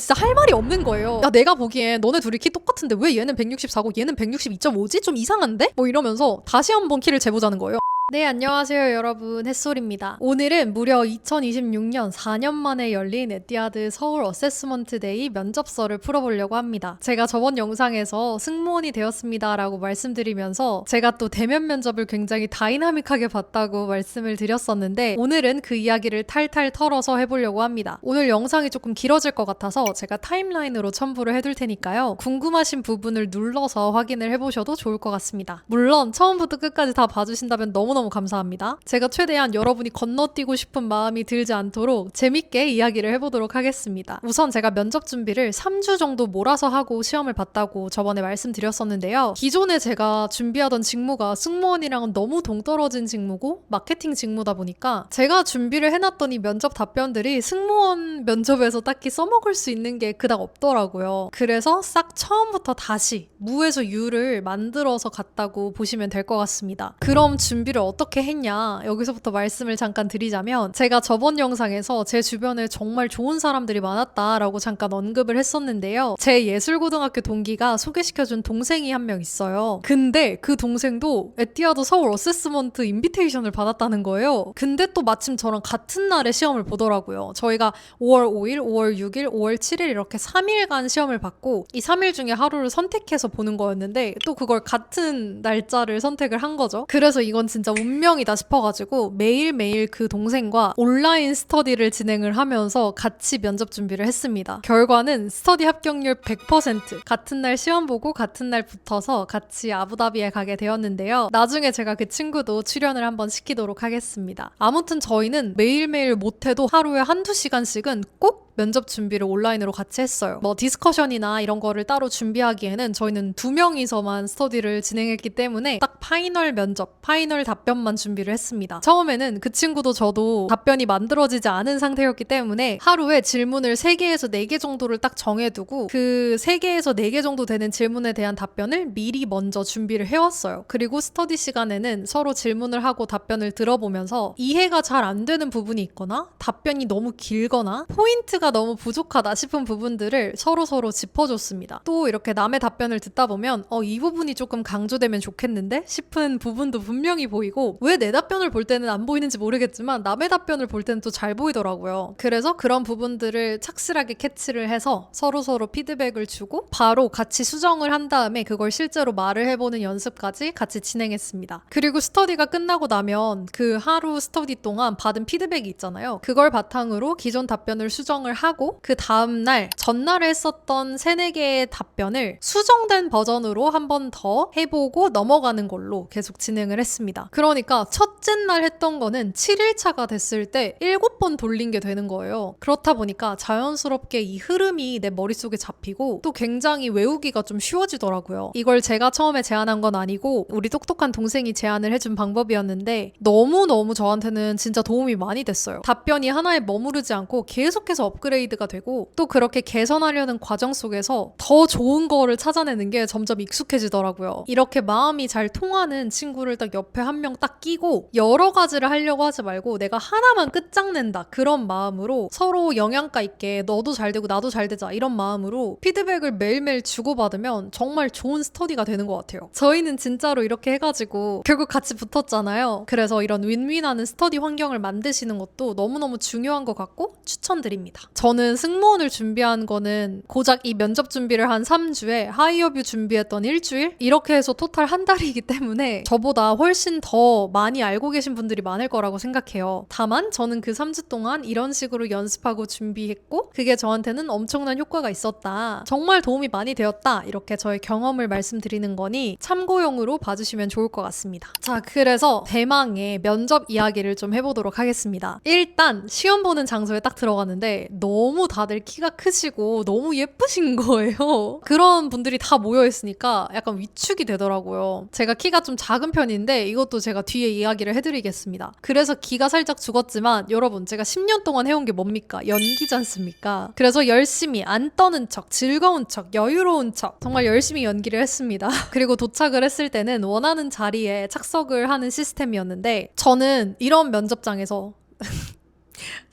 진짜 할 말이 없는 거예요. 야, 내가 보기엔 너네 둘이 키 똑같은데 왜 얘는 164고 얘는 162.5지? 좀 이상한데? 뭐 이러면서 다시 한번 키를 재보자는 거예요. 네, 안녕하세요 여러분, 햇솔입니다. 오늘은 무려 2026년 4년 만에 열린 에뛰아드 서울 어세스먼트 데이 면접서를 풀어보려고 합니다. 제가 저번 영상에서 승무원이 되었습니다 라고 말씀드리면서 제가 또 대면 면접을 굉장히 다이나믹하게 봤다고 말씀을 드렸었는데, 오늘은 그 이야기를 탈탈 털어서 해보려고 합니다. 오늘 영상이 조금 길어질 것 같아서 제가 타임라인으로 첨부를 해둘 테니까요, 궁금하신 부분을 눌러서 확인을 해보셔도 좋을 것 같습니다. 물론 처음부터 끝까지 다 봐주신다면 너무너무 감사합니다. 제가 최대한 여러분이 건너뛰고 싶은 마음이 들지 않도록 재밌게 이야기를 해보도록 하겠습니다. 우선 제가 면접 준비를 3주 정도 몰아서 하고 시험을 봤다고 저번에 말씀드렸었는데요. 기존에 제가 준비하던 직무가 승무원이랑은 너무 동떨어진 직무고 마케팅 직무다 보니까 제가 준비를 해놨더니 면접 답변들이 승무원 면접에서 딱히 써먹을 수 있는 게 그닥 없더라고요. 그래서 싹 처음부터 다시 무에서 유를 만들어서 갔다고 보시면 될 것 같습니다. 그럼 준비를 어떻게 했냐, 여기서부터 말씀을 잠깐 드리자면, 제가 저번 영상에서 제 주변에 정말 좋은 사람들이 많았다라고 잠깐 언급을 했었는데요. 제 예술고등학교 동기가 소개시켜준 동생이 한 명 있어요. 근데 그 동생도 에뛰아드 서울 어세스먼트 인비테이션을 받았다는 거예요. 근데 또 마침 저랑 같은 날에 시험을 보더라고요. 저희가 5월 5일, 5월 6일, 5월 7일 이렇게 3일간 시험을 받고 이 3일 중에 하루를 선택해서 보는 거였는데 또 그걸 같은 날짜를 선택을 한 거죠. 그래서 이건 진짜 운명이다 싶어가지고 매일매일 그 동생과 온라인 스터디를 진행을 하면서 같이 면접 준비를 했습니다. 결과는 스터디 합격률 100%, 같은 날 시험 보고 같은 날 붙어서 같이 아부다비에 가게 되었는데요. 나중에 제가 그 친구도 출연을 한번 시키도록 하겠습니다. 아무튼 저희는 매일매일 못해도 하루에 한두 시간씩은 꼭 면접 준비를 온라인으로 같이 했어요. 뭐 디스커션이나 이런 거를 따로 준비하기에는 저희는 2명이서만 스터디를 진행했기 때문에 딱 파이널 면접, 파이널 답변만 준비를 했습니다. 처음에는 그 친구도 저도 답변이 만들어지지 않은 상태였기 때문에 하루에 질문을 3개에서 4개 정도를 딱 정해두고 그 3개에서 4개 정도 되는 질문에 대한 답변을 미리 먼저 준비를 해왔어요. 그리고 스터디 시간에는 서로 질문을 하고 답변을 들어보면서 이해가 잘 안 되는 부분이 있거나 답변이 너무 길거나 포인트가 너무 부족하다 싶은 부분들을 서로 짚어줬습니다. 또 이렇게 남의 답변을 듣다 보면 이 부분이 조금 강조되면 좋겠는데 싶은 부분도 분명히 보이고, 왜 내 답변을 볼 때는 안 보이는지 모르겠지만 남의 답변을 볼 때는 또 잘 보이더라고요. 그래서 그런 부분들을 착실하게 캐치를 해서 서로 피드백을 주고 바로 같이 수정을 한 다음에 그걸 실제로 말을 해보는 연습까지 같이 진행했습니다. 그리고 스터디가 끝나고 나면 그 하루 스터디 동안 받은 피드백이 있잖아요. 그걸 바탕으로 기존 답변을 수정을 하고 그 다음날 전날에 했었던 3-4개의 답변을 수정된 버전으로 한 번 더 해보고 넘어가는 걸로 계속 진행을 했습니다. 그러니까 첫째 날 했던 거는 7일차가 됐을 때 7번 돌린 게 되는 거예요. 그렇다 보니까 자연스럽게 이 흐름이 내 머릿속에 잡히고 또 굉장히 외우기가 좀 쉬워지더라고요. 이걸 제가 처음에 제안한 건 아니고 우리 똑똑한 동생이 제안을 해준 방법이었는데 너무너무 저한테는 진짜 도움이 많이 됐어요. 답변이 하나에 머무르지 않고 계속해서 업그레이드가 되고, 또 그렇게 개선하려는 과정 속에서 더 좋은 거를 찾아내는 게 점점 익숙해지더라고요. 이렇게 마음이 잘 통하는 친구를 딱 옆에 한 명 딱 끼고 여러 가지를 하려고 하지 말고 내가 하나만 끝장낸다, 그런 마음으로 서로 영양가 있게 너도 잘 되고 나도 잘 되자, 이런 마음으로 피드백을 매일매일 주고받으면 정말 좋은 스터디가 되는 것 같아요. 저희는 진짜로 이렇게 해가지고 결국 같이 붙었잖아요. 그래서 이런 윈윈하는 스터디 환경을 만드시는 것도 너무너무 중요한 것 같고 추천드립니다. 저는 승무원을 준비한 거는 고작 이 면접 준비를 한 3주에 하이어뷰 준비했던 일주일? 이렇게 해서 토탈 한 달이기 때문에 저보다 훨씬 더 많이 알고 계신 분들이 많을 거라고 생각해요. 다만 저는 그 3주 동안 이런 식으로 연습하고 준비했고 그게 저한테는 엄청난 효과가 있었다, 정말 도움이 많이 되었다, 이렇게 저의 경험을 말씀드리는 거니 참고용으로 봐주시면 좋을 것 같습니다. 자, 그래서 대망의 면접 이야기를 좀 해보도록 하겠습니다. 일단 시험 보는 장소에 딱 들어갔는데 너무 다들 키가 크시고 너무 예쁘신 거예요. 그런 분들이 다 모여있으니까 약간 위축이 되더라고요. 제가 키가 좀 작은 편인데 이것도 제가 뒤에 이야기를 해드리겠습니다. 그래서 기가 살짝 죽었지만 여러분, 제가 10년 동안 해온 게 뭡니까? 연기지 않습니까? 그래서 열심히 안 떠는 척, 즐거운 척, 여유로운 척 정말 열심히 연기를 했습니다. 그리고 도착을 했을 때는 원하는 자리에 착석을 하는 시스템이었는데 저는 이런 면접장에서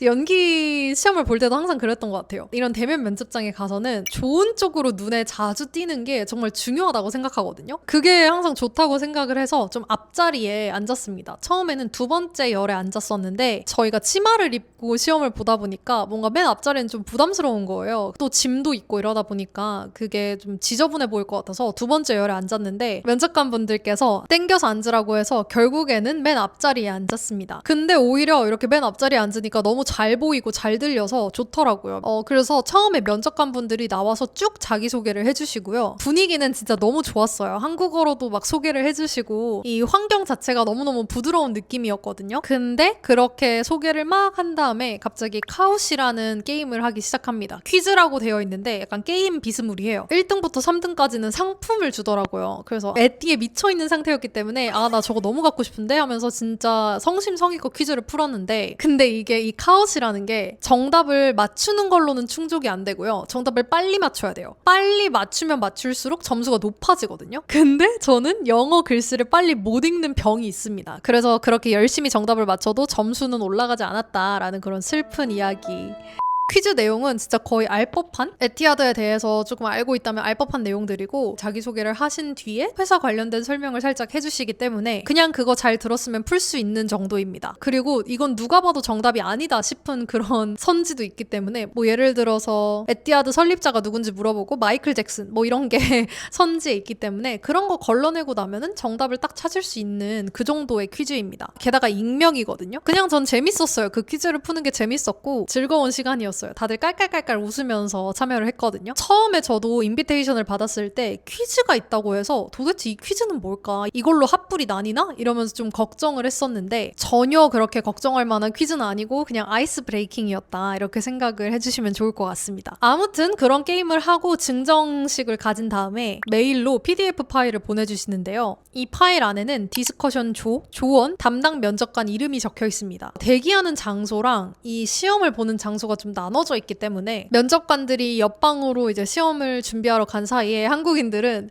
연기 시험을 볼 때도 항상 그랬던 것 같아요. 이런 대면 면접장에 가서는 좋은 쪽으로 눈에 자주 띄는 게 정말 중요하다고 생각하거든요. 그게 항상 좋다고 생각을 해서 좀 앞자리에 앉았습니다. 처음에는 두 번째 열에 앉았었는데 저희가 치마를 입고 시험을 보다 보니까 뭔가 맨 앞자리는 좀 부담스러운 거예요. 또 짐도 있고 이러다 보니까 그게 좀 지저분해 보일 것 같아서 두 번째 열에 앉았는데 면접관 분들께서 땡겨서 앉으라고 해서 결국에는 맨 앞자리에 앉았습니다. 근데 오히려 이렇게 맨 앞자리에 앉으니까 너무 잘 보이고 잘 들려서 좋더라고요. 그래서 처음에 면접관 분들이 나와서 쭉 자기소개를 해주시고요. 분위기는 진짜 너무 좋았어요. 한국어로도 막 소개를 해주시고 이 환경 자체가 너무너무 부드러운 느낌이었거든요. 근데 그렇게 소개를 막 한 다음에 갑자기 카우시라는 게임을 하기 시작합니다. 퀴즈라고 되어 있는데 약간 게임 비스무리해요. 1등부터 3등까지는 상품을 주더라고요. 그래서 에띠에 미쳐있는 상태였기 때문에 아, 나 저거 너무 갖고 싶은데 하면서 진짜 성심성의껏 퀴즈를 풀었는데 근데 이게 이 카우시라는 게 정답을 맞추는 걸로는 충족이 안 되고요. 정답을 빨리 맞춰야 돼요. 빨리 맞추면 맞출수록 점수가 높아지거든요. 근데 저는 영어 글씨를 빨리 못 읽는 병이 있습니다. 그래서 그렇게 열심히 정답을 맞춰도 점수는 올라가지 않았다라는 그런 슬픈 이야기. 퀴즈 내용은 진짜 거의 알 법한? 에티하드에 대해서 조금 알고 있다면 알 법한 내용들이고 자기소개를 하신 뒤에 회사 관련된 설명을 살짝 해주시기 때문에 그냥 그거 잘 들었으면 풀 수 있는 정도입니다. 그리고 이건 누가 봐도 정답이 아니다 싶은 그런 선지도 있기 때문에 뭐 예를 들어서 에티하드 설립자가 누군지 물어보고 마이클 잭슨 뭐 이런 게 선지에 있기 때문에 그런 거 걸러내고 나면은 정답을 딱 찾을 수 있는 그 정도의 퀴즈입니다. 게다가 익명이거든요. 그냥 전 재밌었어요. 그 퀴즈를 푸는 게 재밌었고 즐거운 시간이었어요. 다들 깔깔깔깔 웃으면서 참여를 했거든요. 처음에 저도 인비테이션을 받았을 때 퀴즈가 있다고 해서 도대체 이 퀴즈는 뭘까? 이걸로 핫불이 나뉘나? 이러면서 좀 걱정을 했었는데 전혀 그렇게 걱정할 만한 퀴즈는 아니고 그냥 아이스 브레이킹이었다 이렇게 생각을 해주시면 좋을 것 같습니다. 아무튼 그런 게임을 하고 증정식을 가진 다음에 메일로 PDF 파일을 보내주시는데요. 이 파일 안에는 디스커션 조원, 담당 면접관 이름이 적혀 있습니다. 대기하는 장소랑 이 시험을 보는 장소가 좀 나눠져 있기 때문에 면접관들이 옆방으로 이제 시험을 준비하러 간 사이에 한국인들은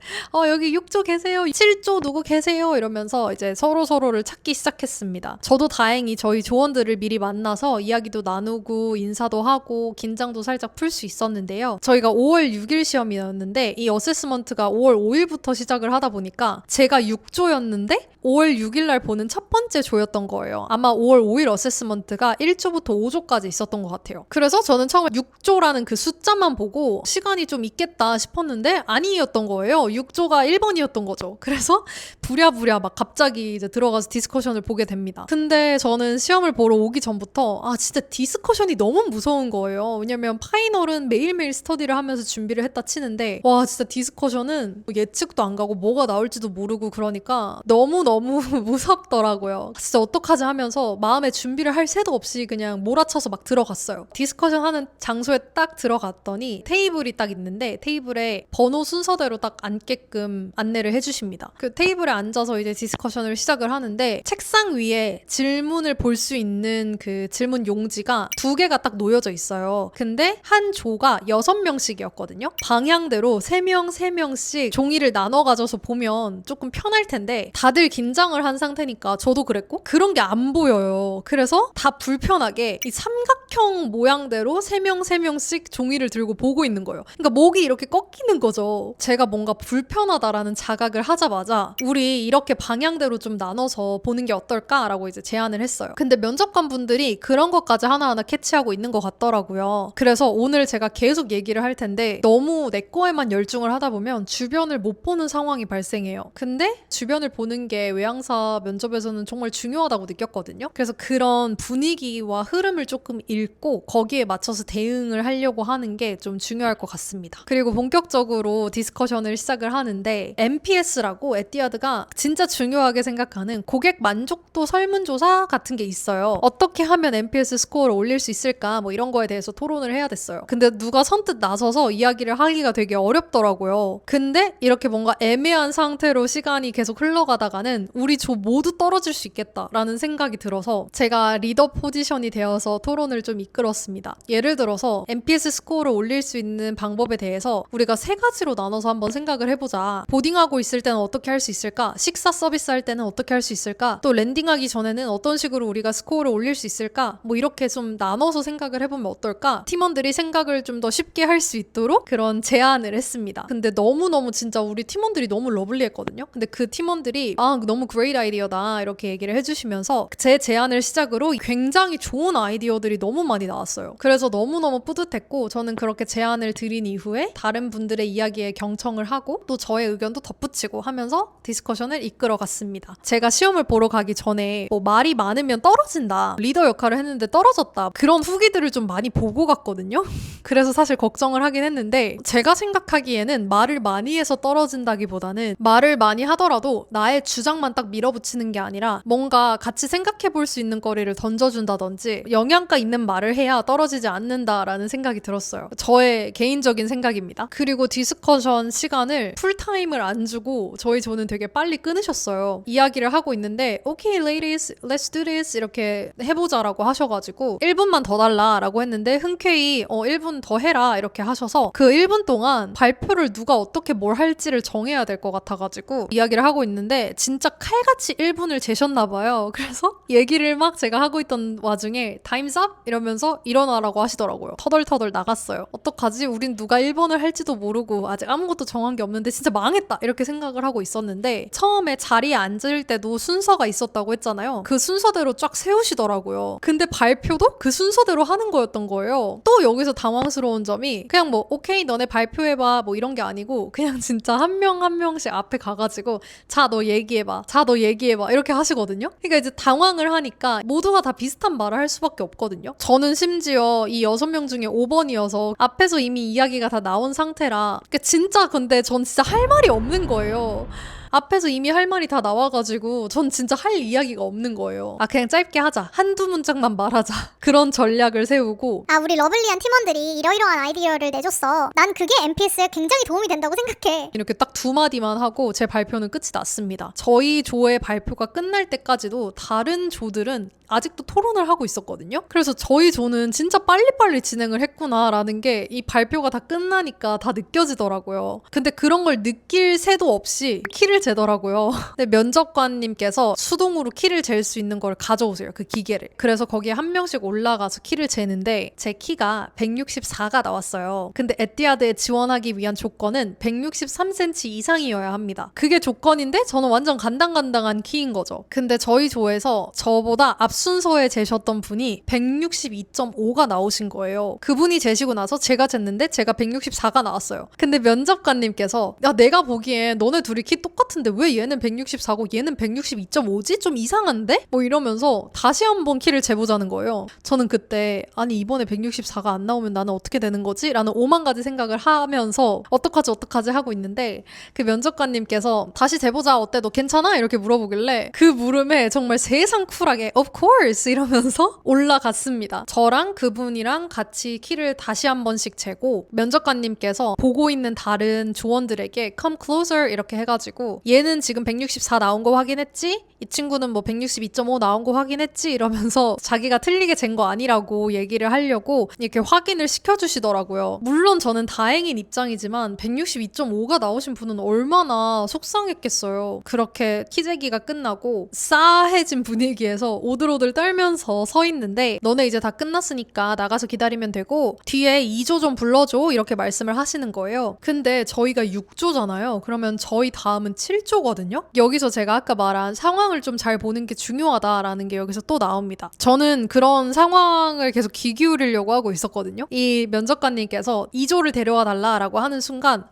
여기 6조 계세요, 7조 누구 계세요 이러면서 이제 서로를 찾기 시작했습니다. 저도 다행히 저희 조원들을 미리 만나서 이야기도 나누고 인사도 하고 긴장도 살짝 풀 수 있었는데요. 저희가 5월 6일 시험이었는데 이 어세스먼트가 5월 5일부터 시작을 하다 보니까 제가 6조였는데 5월 6일 날 보는 첫 번째 조였던 거예요. 아마 5월 5일 어세스먼트가 1조부터 5조까지 있었던 것 같아요. 그래서 저는 처음에 6조라는 그 숫자만 보고 시간이 좀 있겠다 싶었는데 아니었던 거예요. 6조가 1번이었던 거죠. 그래서 부랴부랴 막 갑자기 이제 들어가서 디스커션을 보게 됩니다. 근데 저는 시험을 보러 오기 전부터 진짜 디스커션이 너무 무서운 거예요. 왜냐면 파이널은 매일매일 스터디를 하면서 준비를 했다 치는데 와 진짜 디스커션은 예측도 안 가고 뭐가 나올지도 모르고 그러니까 너무너무 무섭더라고요. 진짜 어떡하지 하면서 마음에 준비를 할 새도 없이 그냥 몰아쳐서 막 들어갔어요. 디스커션 하는 장소에 딱 들어갔더니 테이블이 딱 있는데 테이블에 번호 순서대로 딱 앉게끔 안내를 해주십니다. 그 테이블에 앉아서 이제 디스커션을 시작을 하는데 책상 위에 질문을 볼 수 있는 그 질문 용지가 2개가 딱 놓여져 있어요. 근데 한 조가 6명씩이었거든요. 방향대로 3명, 3명씩 종이를 나눠 가져서 보면 조금 편할 텐데 다들 긴장을 한 상태니까 저도 그랬고 그런 게 안 보여요. 그래서 다 불편하게 이 삼각형 모양대로 3명, 3명씩 종이를 들고 보고 있는 거예요. 그러니까 목이 이렇게 꺾이는 거죠. 제가 뭔가 불편하다라는 자각을 하자마자 우리 이렇게 방향대로 좀 나눠서 보는 게 어떨까라고 이제 제안을 했어요. 근데 면접관 분들이 그런 것까지 하나하나 캐치하고 있는 것 같더라고요. 그래서 오늘 제가 계속 얘기를 할 텐데 너무 내 거에만 열중을 하다 보면 주변을 못 보는 상황이 발생해요. 근데 주변을 보는 게 외항사 면접에서는 정말 중요하다고 느꼈거든요. 그래서 그런 분위기와 흐름을 조금 읽고 거기에 맞춰서 대응을 하려고 하는 게 좀 중요할 것 같습니다. 그리고 본격적으로 디스커션을 시작을 하는데 NPS라고 에티하드가 진짜 중요하게 생각하는 고객 만족도 설문조사 같은 게 있어요. 어떻게 하면 NPS 스코어를 올릴 수 있을까 뭐 이런 거에 대해서 토론을 해야 됐어요. 근데 누가 선뜻 나서서 이야기를 하기가 되게 어렵더라고요. 근데 이렇게 뭔가 애매한 상태로 시간이 계속 흘러가다가는 우리 조 모두 떨어질 수 있겠다라는 생각이 들어서 제가 리더 포지션이 되어서 토론을 좀 좀 이끌었습니다. 예를 들어서 NPS 스코어를 올릴 수 있는 방법에 대해서 우리가 3가지로 나눠서 한번 생각을 해보자. 보딩하고 있을 때는 어떻게 할 수 있을까? 식사 서비스 할 때는 어떻게 할 수 있을까? 또 랜딩하기 전에는 어떤 식으로 우리가 스코어를 올릴 수 있을까? 뭐 이렇게 좀 나눠서 생각을 해보면 어떨까? 팀원들이 생각을 좀 더 쉽게 할 수 있도록 그런 제안을 했습니다. 근데 너무너무 진짜 우리 팀원들이 너무 러블리했거든요. 근데 그 팀원들이 너무 great 아이디어다 이렇게 얘기를 해주시면서 제 제안을 시작으로 굉장히 좋은 아이디어들이 너무 많이 나왔어요. 그래서 너무너무 뿌듯했고 저는 그렇게 제안을 드린 이후에 다른 분들의 이야기에 경청을 하고 또 저의 의견도 덧붙이고 하면서 디스커션을 이끌어갔습니다. 제가 시험을 보러 가기 전에 뭐 말이 많으면 떨어진다, 리더 역할을 했는데 떨어졌다, 그런 후기들을 좀 많이 보고 갔거든요. 그래서 사실 걱정을 하긴 했는데 제가 생각하기에는 말을 많이 해서 떨어진다기보다는 말을 많이 하더라도 나의 주장만 딱 밀어붙이는 게 아니라 뭔가 같이 생각해 볼 수 있는 거리를 던져준다든지 영양가 있는 말을 해야 떨어지지 않는다라는 생각이 들었어요. 저의 개인적인 생각입니다. 그리고 디스커션 시간을 풀타임을 안 주고 저희 조는 되게 빨리 끊으셨어요. 이야기를 하고 있는데 Okay ladies, let's do this 이렇게 해보자라고 하셔가지고 1분만 더 달라라고 했는데 흔쾌히 1분 더 해라 이렇게 하셔서 그 1분 동안 발표를 누가 어떻게 뭘 할지를 정해야 될 것 같아가지고 이야기를 하고 있는데 진짜 칼같이 1분을 재셨나 봐요. 그래서 얘기를 막 제가 하고 있던 와중에 Time's up? 이러면서 일어나라고 하시더라고요. 터덜터덜 나갔어요. 어떡하지? 우린 누가 1번을 할지도 모르고 아직 아무것도 정한 게 없는데 진짜 망했다 이렇게 생각을 하고 있었는데 처음에 자리에 앉을 때도 순서가 있었다고 했잖아요. 그 순서대로 쫙 세우시더라고요. 근데 발표도 그 순서대로 하는 거였던 거예요. 또 여기서 당황스러운 점이 그냥 뭐 오케이 너네 발표해봐 뭐 이런 게 아니고 그냥 진짜 한 명 한 명씩 앞에 가가지고 자 너 얘기해봐, 자 너 얘기해봐 이렇게 하시거든요. 그러니까 이제 당황을 하니까 모두가 다 비슷한 말을 할 수밖에 없거든요. 저는 심지어 이 6명 중에 5번이어서 앞에서 이미 이야기가 다 나온 상태라 그러니까 진짜 근데 전 진짜 할 말이 없는 거예요. 앞에서 이미 할 말이 다 나와가지고 전 진짜 할 이야기가 없는 거예요. 그냥 짧게 하자, 한두 문장만 말하자 그런 전략을 세우고 우리 러블리한 팀원들이 이러이러한 아이디어를 내줬어. 난 그게 NPS에 굉장히 도움이 된다고 생각해. 이렇게 딱 2마디만 하고 제 발표는 끝이 났습니다. 저희 조의 발표가 끝날 때까지도 다른 조들은 아직도 토론을 하고 있었거든요. 그래서 저희 조는 진짜 빨리빨리 진행을 했구나라는 게 이 발표가 다 끝나니까 다 느껴지더라고요. 근데 그런 걸 느낄 새도 없이 키를 재더라고요. 근데 면접관님께서 수동으로 키를 잴 수 있는 걸 가져오세요. 그 기계를. 그래서 거기에 한 명씩 올라가서 키를 재는데 제 키가 164가 나왔어요. 근데 에티아드에 지원하기 위한 조건은 163cm 이상이어야 합니다. 그게 조건인데 저는 완전 간당간당한 키인 거죠. 근데 저희 조에서 저보다 앞 순서에 재셨던 분이 162.5가 나오신 거예요. 그분이 재시고 나서 제가 쟀는데 제가 164가 나왔어요. 근데 면접관님께서 야 내가 보기엔 너네 둘이 키 똑같은데 왜 얘는 164고 얘는 162.5지? 좀 이상한데? 뭐 이러면서 다시 한번 키를 재보자는 거예요. 저는 그때 아니 이번에 164가 안 나오면 나는 어떻게 되는 거지? 라는 5만 가지 생각을 하면서 어떡하지 하고 있는데 그 면접관님께서 다시 재보자 어때? 너 괜찮아? 이렇게 물어보길래 그 물음에 정말 세상 쿨하게 Of course 이러면서 올라갔습니다. 저랑 그분이랑 같이 키를 다시 한 번씩 재고 면접관님께서 보고 있는 다른 조원들에게 come closer 이렇게 해가지고 얘는 지금 164 나온 거 확인했지? 이 친구는 뭐 162.5 나온 거 확인했지? 이러면서 자기가 틀리게 잰 거 아니라고 얘기를 하려고 이렇게 확인을 시켜주시더라고요. 물론 저는 다행인 입장이지만 162.5가 나오신 분은 얼마나 속상했겠어요. 그렇게 키 재기가 끝나고 싸해진 분위기에서 오들오들 떨면서 서 있는데 너네 이제 다 끝났으니까 나가서 기다리면 되고 뒤에 2조 좀 불러줘 이렇게 말씀을 하시는 거예요. 근데 저희가 6조잖아요. 그러면 저희 다음은 7조거든요. 여기서 제가 아까 말한 상황을 좀 잘 보는 게 중요하다라는 게 여기서 또 나옵니다. 저는 그런 상황을 계속 귀 기울이려고 하고 있었거든요. 이 면접관님께서 2조를 데려와 달라라고 하는 순간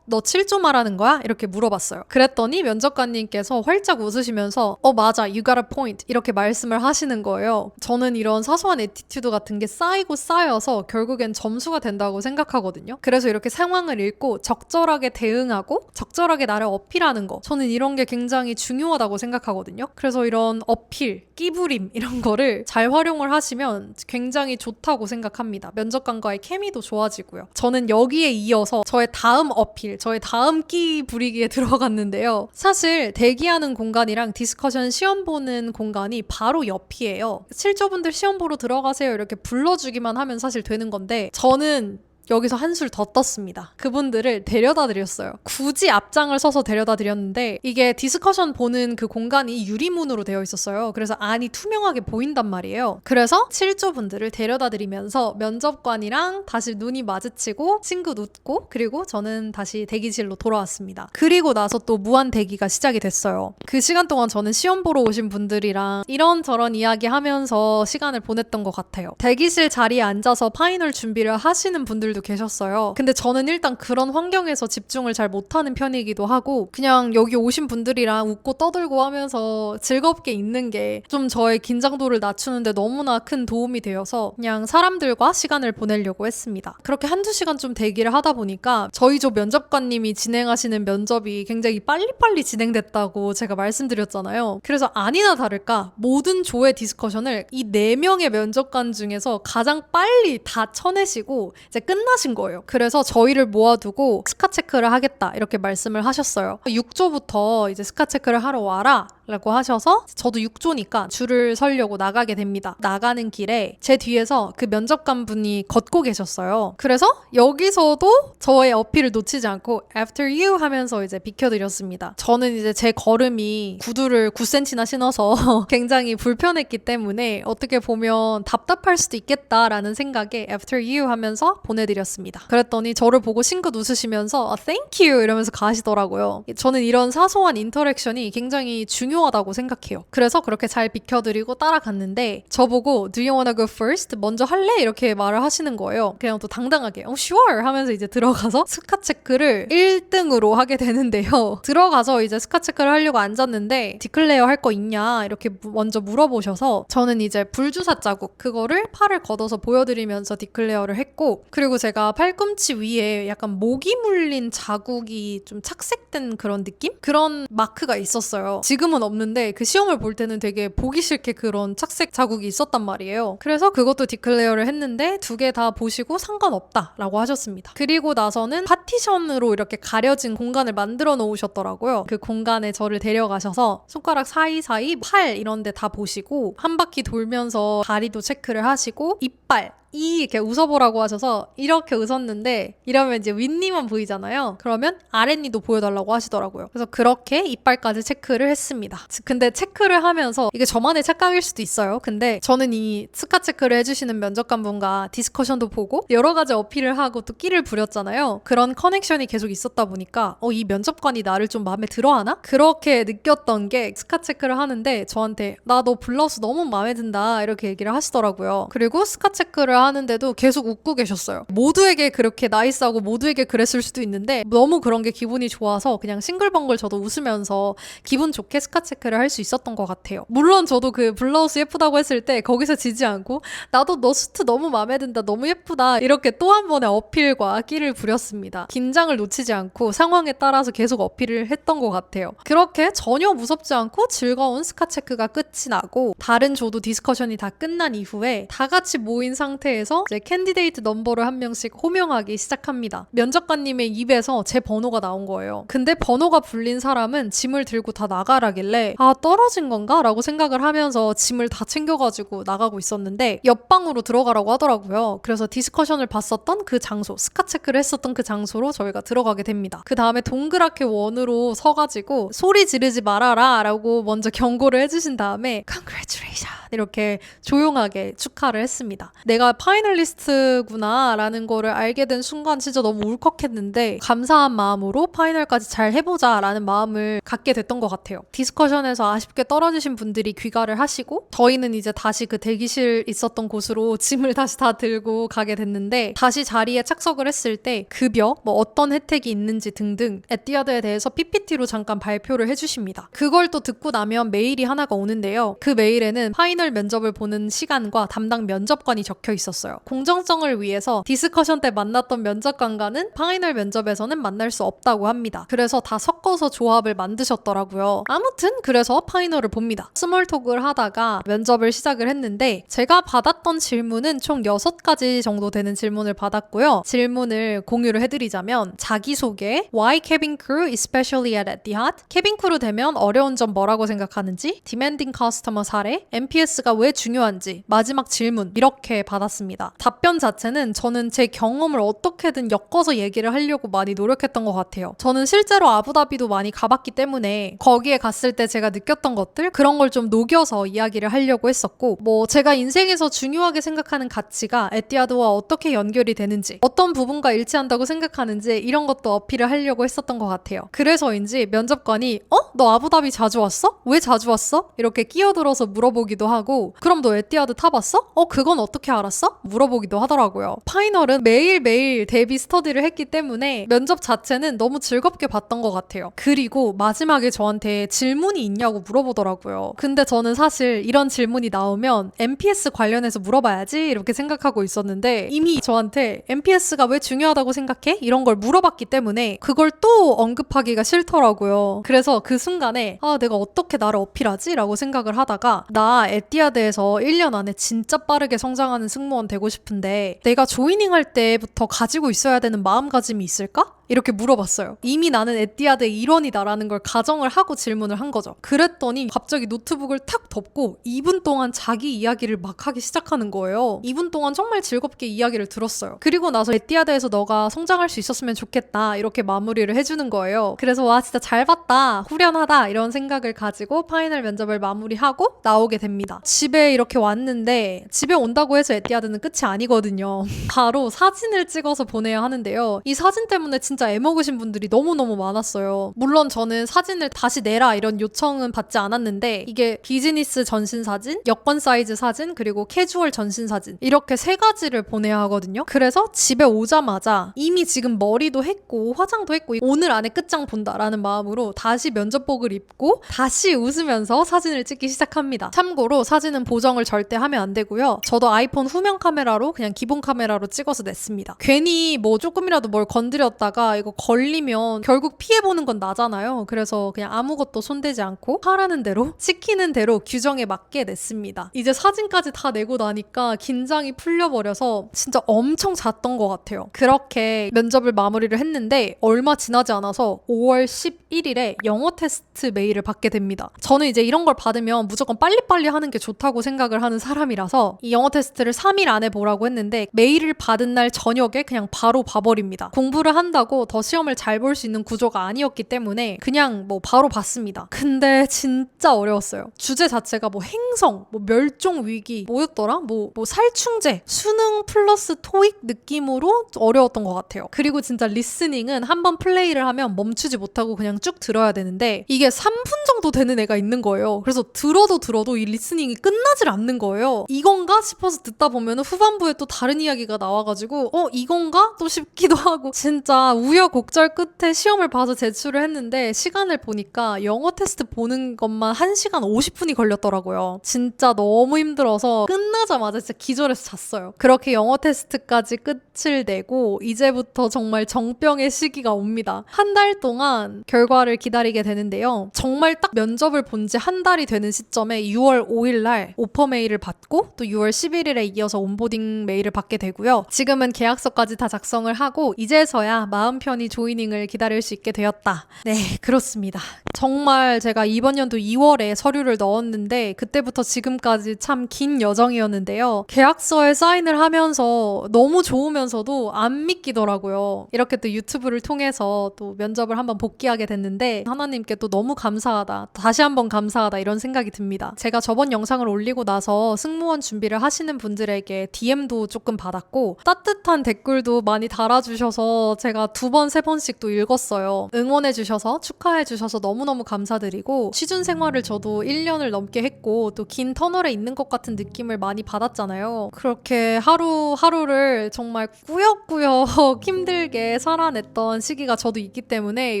너 7조 말하는 거야? 이렇게 물어봤어요. 그랬더니 면접관님께서 활짝 웃으시면서 맞아, you got a point 이렇게 말씀을 하시는 거예요. 저는 이런 사소한 애티튜드 같은 게 쌓이고 쌓여서 결국엔 점수가 된다고 생각하거든요. 그래서 이렇게 상황을 읽고 적절하게 대응하고 적절하게 나를 어필하는 거, 저는 이런 게 굉장히 중요하다고 생각하거든요. 그래서 이런 어필, 끼부림 이런 거를 잘 활용을 하시면 굉장히 좋다고 생각합니다. 면접관과의 케미도 좋아지고요. 저는 여기에 이어서 저의 다음 어필, 사실 저의 다음 끼 부리기에 들어갔는데요. 사실 대기하는 공간이랑 디스커션 시험 보는 공간이 바로 옆이에요. 실조분들 시험 보러 들어가세요 이렇게 불러주기만 하면 사실 되는 건데 저는 여기서 한술 더 떴습니다. 그분들을 데려다 드렸어요. 굳이 앞장을 서서 데려다 드렸는데 이게 디스커션 보는 그 공간이 유리문으로 되어 있었어요. 그래서 안이 투명하게 보인단 말이에요. 그래서 실조분들을 데려다 드리면서 면접관이랑 다시 눈이 마주치고 친구 웃고 그리고 저는 다시 대기실로 돌아왔습니다. 그리고 나서 또 무한 대기가 시작이 됐어요. 그 시간 동안 저는 시험 보러 오신 분들이랑 이런저런 이야기하면서 시간을 보냈던 것 같아요. 대기실 자리에 앉아서 파이널 준비를 하시는 분들 계셨어요. 근데 저는 일단 그런 환경에서 집중을 잘 못하는 편이기도 하고 그냥 여기 오신 분들이랑 웃고 떠들고 하면서 즐겁게 있는 게 좀 저의 긴장도를 낮추는데 너무나 큰 도움이 되어서 그냥 사람들과 시간을 보내려고 했습니다. 그렇게 한두 시간 좀 대기를 하다 보니까 저희 조 면접관님이 진행하시는 면접이 굉장히 빨리빨리 진행됐다고 제가 말씀드렸잖아요. 그래서 아니나 다를까 모든 조의 디스커션을 이 4명의 면접관 중에서 가장 빨리 다 쳐내시고 이제 끝나신 거예요. 그래서 저희를 모아두고 스카 체크를 하겠다 이렇게 말씀을 하셨어요. 6조부터 이제 스카 체크를 하러 와라 라고 하셔서 저도 6조니까 줄을 서려고 나가게 됩니다. 나가는 길에 제 뒤에서 그 면접관 분이 걷고 계셨어요. 그래서 여기서도 저의 어필을 놓치지 않고 after you 하면서 이제 비켜드렸습니다. 저는 이제 제 걸음이 구두를 9cm나 신어서 굉장히 불편했기 때문에 어떻게 보면 답답할 수도 있겠다라는 생각에 after you 하면서 보내드렸습니다. 그랬더니 저를 보고 싱긋 웃으시면서 thank you 이러면서 가시더라고요. 저는 이런 사소한 인터랙션이 굉장히 중요하다고 생각해요. 그래서 그렇게 잘 비켜드리고 따라갔는데 저보고 do you wanna go first? 먼저 할래? 이렇게 말을 하시는 거예요. 그냥 또 당당하게 sure 하면서 이제 들어가서 스카 체크를 1등으로 하게 되는데요. 들어가서 이제 스카 체크를 하려고 앉았는데 디클레어 할 거 있냐 이렇게 먼저 물어보셔서 저는 이제 불주사 자국 그거를 팔을 걷어서 보여드리면서 디클레어를 했고 그리고 제가 팔꿈치 위에 약간 모기 물린 자국이 좀 착색된 그런 느낌? 그런 마크가 있었어요. 지금은 없는데 그 시험을 볼 때는 되게 보기 싫게 그런 착색 자국이 있었단 말이에요. 그래서 그것도 디클레어를 했는데 2개 다 보시고 상관없다 라고 하셨습니다. 그리고 나서는 파티션으로 이렇게 가려진 공간을 만들어 놓으셨더라고요. 그 공간에 저를 데려가셔서 손가락 사이사이 팔 이런 데 다 보시고 한 바퀴 돌면서 다리도 체크를 하시고 이빨 이렇게 웃어보라고 하셔서 이렇게 웃었는데 이러면 이제 윗니만 보이잖아요. 그러면 아랫니도 보여달라고 하시더라고요. 그래서 그렇게 이빨까지 체크를 했습니다. 근데 체크를 하면서 이게 저만의 착각일 수도 있어요. 근데 저는 이 스카 체크를 해주시는 면접관분과 디스커션도 보고 여러 가지 어필을 하고 또 끼를 부렸잖아요. 그런 커넥션이 계속 있었다 보니까 이 면접관이 나를 좀 마음에 들어하나? 그렇게 느꼈던 게 스카 체크를 하는데 저한테 나 너 블라우스 너무 마음에 든다 이렇게 얘기를 하시더라고요. 그리고 스카 체크를 하는데도 계속 웃고 계셨어요. 모두에게 그렇게 나이스하고 모두에게 그랬을 수도 있는데 너무 그런 게 기분이 좋아서 그냥 싱글벙글 저도 웃으면서 기분 좋게 스카 체크를 할 수 있었던 것 같아요. 물론 저도 그 블라우스 예쁘다고 했을 때 거기서 지지 않고 나도 너 수트 너무 마음에 든다 너무 예쁘다 이렇게 또 한 번의 어필과 끼를 부렸습니다. 긴장을 놓치지 않고 상황에 따라서 계속 어필을 했던 것 같아요. 그렇게 전혀 무섭지 않고 즐거운 스카 체크가 끝이 나고 다른 조도 디스커션이 다 끝난 이후에 다 같이 모인 상태에서 이제 캔디데이트 넘버를 한 명씩 호명하기 시작합니다. 면접관님의 입에서 제 번호가 나온 거예요. 근데 번호가 불린 사람은 짐을 들고 다 나가라길래 떨어진 건가? 라고 생각을 하면서 짐을 다 챙겨가지고 나가고 있었는데 옆방으로 들어가라고 하더라고요. 그래서 디스커션을 봤었던 그 장소, 스카 체크를 했었던 그 장소로 저희가 들어가게 됩니다. 그 다음에 동그랗게 원으로 서가지고 소리 지르지 말아라 라고 먼저 경고를 해주신 다음에 Congratulations 이렇게 조용하게 축하를 했습니다. 내가 파이널리스트구나 라는 거를 알게 된 순간 진짜 너무 울컥했는데 감사한 마음으로 파이널까지 잘 해보자 라는 마음을 갖게 됐던 것 같아요. 디스커션에서 아쉽게 떨어지신 분들이 귀가를 하시고 저희는 이제 다시 그 대기실 있었던 곳으로 짐을 다시 다 들고 가게 됐는데 다시 자리에 착석을 했을 때 급여, 어떤 혜택이 있는지 등등 에뛰아드에 대해서 PPT로 잠깐 발표를 해주십니다. 그걸 또 듣고 나면 메일이 하나가 오는데요. 그 메일에는 파이널 면접을 보는 시간과 담당 면접관이 적혀 있었어요. 공정성을 위해서 디스커션 때 만났던 면접관과는 파이널 면접에서는 만날 수 없다고 합니다. 그래서 다 섞어서 조합을 만드셨더라고요. 아무튼 그래서 파이널을 봅니다. 스몰톡을 하다가 면접을 시작을 했는데 제가 받았던 질문은 총 6가지 정도 되는 질문을 받았고요. 질문을 공유를 해드리자면 자기소개, why cabin crew especially at Etihad, 캐빈 크루 되면 어려운 점 뭐라고 생각하는지, demanding customer 사례, NPS가 왜 중요한지, 마지막 질문 이렇게 받았습니다. 답변 자체는 저는 제 경험을 어떻게든 엮어서 얘기를 하려고 많이 노력했던 것 같아요. 저는 실제로 아부다비도 많이 가봤기 때문에 거기에 갔을 때 제가 느꼈던 것들 그런 걸 좀 녹여서 이야기를 하려고 했었고 뭐 제가 인생에서 중요하게 생각하는 가치가 에티하드와 어떻게 연결이 되는지 어떤 부분과 일치한다고 생각하는지 이런 것도 어필을 하려고 했었던 것 같아요. 그래서인지 면접관이 너 아부다비 자주 왔어? 왜 자주 왔어? 이렇게 끼어들어서 물어보기도 하고 그럼 너 에티하드 타봤어? 그건 어떻게 알았어? 물어보기도 하더라고요. 파이널은 매일매일 대비 스터디를 했기 때문에 면접 자체는 너무 즐겁게 봤던 것 같아요. 그리고 마지막에 저한테 질문이 있냐고 물어보더라고요. 근데 저는 사실 이런 질문이 나오면 NPS 관련해서 물어봐야지 이렇게 생각하고 있었는데 이미 저한테 NPS가 왜 중요하다고 생각해? 이런 걸 물어봤기 때문에 그걸 또 언급하기가 싫더라고요. 그래서 그 순간에 내가 어떻게 나를 어필하지? 라고 생각을 하다가 나 에티하드에서 1년 안에 진짜 빠르게 성장하는 승무원 되고 싶은데 내가 조이닝 할 때부터 가지고 있어야 되는 마음가짐이 있을까? 이렇게 물어봤어요. 이미 나는 에티하드의 일원이다라는 걸 가정을 하고 질문을 한 거죠. 그랬더니 갑자기 노트북을 탁 덮고 2분 동안 자기 이야기를 막 하기 시작하는 거예요. 2분 동안 정말 즐겁게 이야기를 들었어요. 그리고 나서 에티하드에서 너가 성장할 수 있었으면 좋겠다 이렇게 마무리를 해주는 거예요. 그래서 와 진짜 잘 봤다 후련하다 이런 생각을 가지고 파이널 면접을 마무리하고 나오게 됩니다. 집에 이렇게 왔는데 집에 온다고 해서 에티하드는 끝이 아니거든요. 바로 사진을 찍어서 보내야 하는데요. 이 사진 때문에 진짜 애먹으신 분들이 너무너무 많았어요. 물론 저는 사진을 다시 내라 이런 요청은 받지 않았는데 이게 비즈니스 전신 사진, 여권 사이즈 사진, 그리고 캐주얼 전신 사진 이렇게 3가지를 보내야 하거든요. 그래서 집에 오자마자 이미 지금 머리도 했고 화장도 했고 오늘 안에 끝장 본다라는 마음으로 다시 면접복을 입고 다시 웃으면서 사진을 찍기 시작합니다. 참고로 사진은 보정을 절대 하면 안 되고요. 저도 아이폰 후면 카메라로 그냥 기본 카메라로 찍어서 냈습니다. 괜히 뭐 조금이라도 뭘 건드렸다가 이거 걸리면 결국 피해보는 건 나잖아요. 그래서 그냥 아무것도 손대지 않고 하라는 대로 시키는 대로 규정에 맞게 냈습니다. 이제 사진까지 다 내고 나니까 긴장이 풀려버려서 진짜 엄청 잤던 것 같아요. 그렇게 면접을 마무리를 했는데 얼마 지나지 않아서 5월 11일에 영어 테스트 메일을 받게 됩니다. 저는 이제 이런 걸 받으면 무조건 빨리빨리 하는 게 좋다고 생각을 하는 사람이라서 이 영어 테스트를 3일 안에 보라고 했는데 메일을 받은 날 저녁에 그냥 바로 봐버립니다. 공부를 한다고 더 시험을 잘 볼 수 있는 구조가 아니었기 때문에 그냥 뭐 바로 봤습니다. 근데 진짜 어려웠어요. 주제 자체가 뭐 행성, 뭐 멸종 위기, 뭐였더라? 뭐 살충제, 수능 플러스 토익 느낌으로 어려웠던 것 같아요. 그리고 진짜 리스닝은 한번 플레이를 하면 멈추지 못하고 그냥 쭉 들어야 되는데 이게 3분 정도 되는 애가 있는 거예요. 그래서 들어도 이 리스닝이 끝나질 않는 거예요. 이건가 싶어서 듣다 보면 후반부에 또 다른 이야기가 나와가지고 이건가? 또 싶기도 하고 진짜 우여곡절 끝에 시험을 봐서 제출을 했는데 시간을 보니까 영어 테스트 보는 것만 1시간 50분이 걸렸더라고요. 진짜 너무 힘들어서 끝나자마자 진짜 기절해서 잤어요. 그렇게 영어 테스트까지 끝을 내고 이제부터 정말 정병의 시기가 옵니다. 한 달 동안 결과를 기다리게 되는데요. 정말 딱 면접을 본 지 한 달이 되는 시점에 6월 5일 날 오퍼 메일을 받고 또 6월 11일에 이어서 온보딩 메일을 받게 되고요. 지금은 계약서까지 다 작성을 하고 이제서야 마음 편히 조이닝을 기다릴 수 있게 되었다. 네, 그렇습니다. 정말 제가 이번 연도 2월에 서류를 넣었는데 그때부터 지금까지 참 긴 여정이었는데요. 계약서에 사인을 하면서 너무 좋으면서도 안 믿기더라고요. 이렇게 또 유튜브를 통해서 또 면접을 한번 복귀하게 됐는데 하나님께 또 너무 감사하다. 다시 한번 감사하다 이런 생각이 듭니다. 제가 저번 영상을 올리고 나서 승무원 준비를 하시는 분들에게 DM도 조금 받았고 따뜻한 댓글도 많이 달아주셔서 제가 2번, 3번씩 또 읽었어요. 응원해주셔서 축하해주셔서 너무너무 감사드리고 취준 생활을 저도 1년을 넘게 했고 또 긴 터널에 있는 것 같은 느낌을 많이 받았잖아요. 그렇게 하루하루를 정말 꾸역꾸역 힘들게 살아냈던 시기가 저도 있기 때문에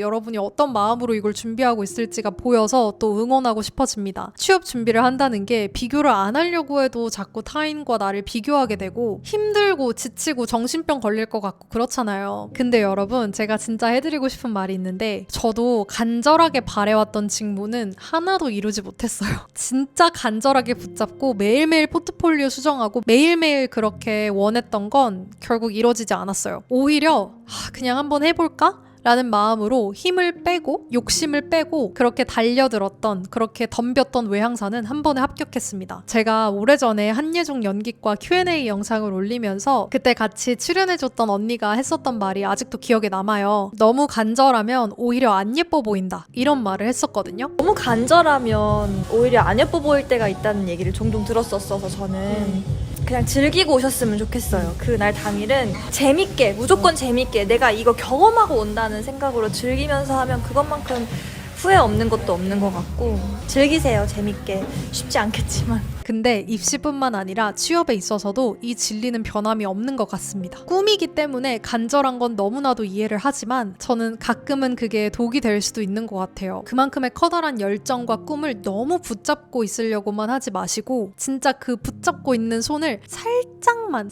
여러분이 어떤 마음으로 이걸 준비하고 있을지가 보여서 또 응원하고 싶어집니다. 취업 준비를 한다는 게 비교를 안 하려고 해도 자꾸 타인과 나를 비교하게 되고 힘들고 지치고 정신병 걸릴 것 같고 그렇잖아요. 근데 여러분 제가 진짜 해드리고 싶은 말이 있는데 저도 간절하게 바래왔던 직무는 하나도 이루지 못했어요. 진짜 간절하게 붙잡고 매일매일 포트폴리오 수정하고 매일매일 그렇게 원했던 건 결국 이루어지지 않았어요. 오히려 그냥 한번 해볼까? 라는 마음으로 힘을 빼고 욕심을 빼고 그렇게 달려들었던 그렇게 덤볐던 외항사는 한 번에 합격했습니다. 제가 오래전에 한예종 연기과 Q&A 영상을 올리면서 그때 같이 출연해줬던 언니가 했었던 말이 아직도 기억에 남아요. 너무 간절하면 오히려 안 예뻐 보인다. 이런 말을 했었거든요. 너무 간절하면 오히려 안 예뻐 보일 때가 있다는 얘기를 종종 들었었어서 저는 그냥 즐기고 오셨으면 좋겠어요. 그날 당일은 재밌게, 무조건 재밌게 내가 이거 경험하고 온다는 생각으로 즐기면서 하면 그것만큼 후회 없는 것도 없는 것 같고 즐기세요. 재밌게. 쉽지 않겠지만. 근데 입시뿐만 아니라 취업에 있어서도 이 진리는 변함이 없는 것 같습니다. 꿈이기 때문에 간절한 건 너무나도 이해를 하지만 저는 가끔은 그게 독이 될 수도 있는 것 같아요. 그만큼의 커다란 열정과 꿈을 너무 붙잡고 있으려고만 하지 마시고 진짜 그 붙잡고 있는 손을 살짝만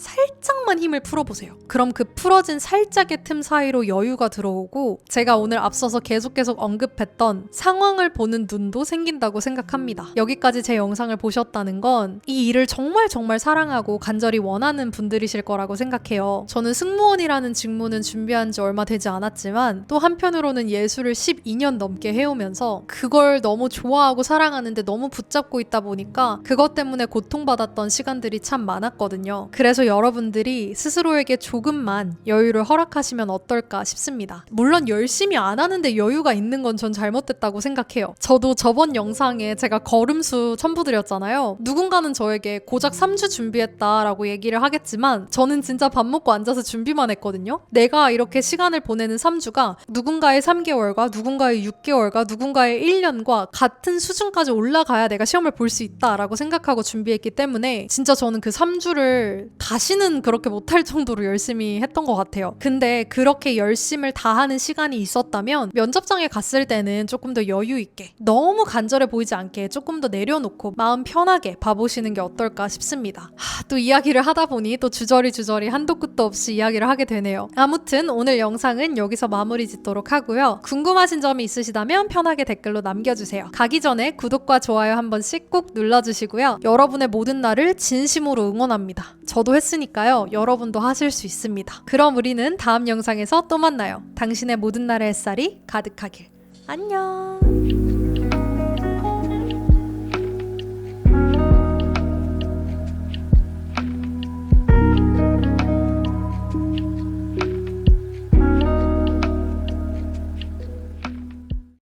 힘을 풀어보세요. 그럼 그 풀어진 살짝의 틈 사이로 여유가 들어오고 제가 오늘 앞서서 계속 언급했던 상황을 보는 눈도 생긴다고 생각합니다. 여기까지 제 영상을 보셨다는 건 이 일을 정말 사랑하고 간절히 원하는 분들이실 거라고 생각해요. 저는 승무원이라는 직무는 준비한 지 얼마 되지 않았지만 또 한편으로는 예술을 12년 넘게 해오면서 그걸 너무 좋아하고 사랑하는데 너무 붙잡고 있다 보니까 그것 때문에 고통받았던 시간들이 참 많았거든요. 그래서 여러분들이 스스로에게 조금만 여유를 허락하시면 어떨까 싶습니다. 물론 열심히 안 하는데 여유가 있는 건 전 잘못됐다고 생각해요. 저도 저번 영상에 제가 걸음수 첨부드렸잖아요. 누군가는 저에게 고작 3주 준비했다라고 얘기를 하겠지만 저는 진짜 밥 먹고 앉아서 준비만 했거든요. 내가 이렇게 시간을 보내는 3주가 누군가의 3개월과 누군가의 6개월과 누군가의 1년과 같은 수준까지 올라가야 내가 시험을 볼 수 있다라고 생각하고 준비했기 때문에 진짜 저는 그 3주를 다시는 그렇게 못할 정도로 열심히 했던 것 같아요. 근데 그렇게 열심을 다하는 시간이 있었다면 면접장에 갔을 때는 조금 더 여유 있게 너무 간절해 보이지 않게 조금 더 내려놓고 마음 편하게 봐보시는 게 어떨까 싶습니다. 또 이야기를 하다 보니 또 주저리 한도 끝도 없이 이야기를 하게 되네요. 아무튼 오늘 영상은 여기서 마무리 짓도록 하고요. 궁금하신 점이 있으시다면 편하게 댓글로 남겨주세요. 가기 전에 구독과 좋아요 한 번씩 꼭 눌러주시고요. 여러분의 모든 날을 진심으로 응원합니다. 저도 했으니까요. 여러분도 하실 수 있습니다. 그럼 우리는 다음 영상에서 또 만나요. 당신의 모든 날의 햇살이 가득하길. 안녕.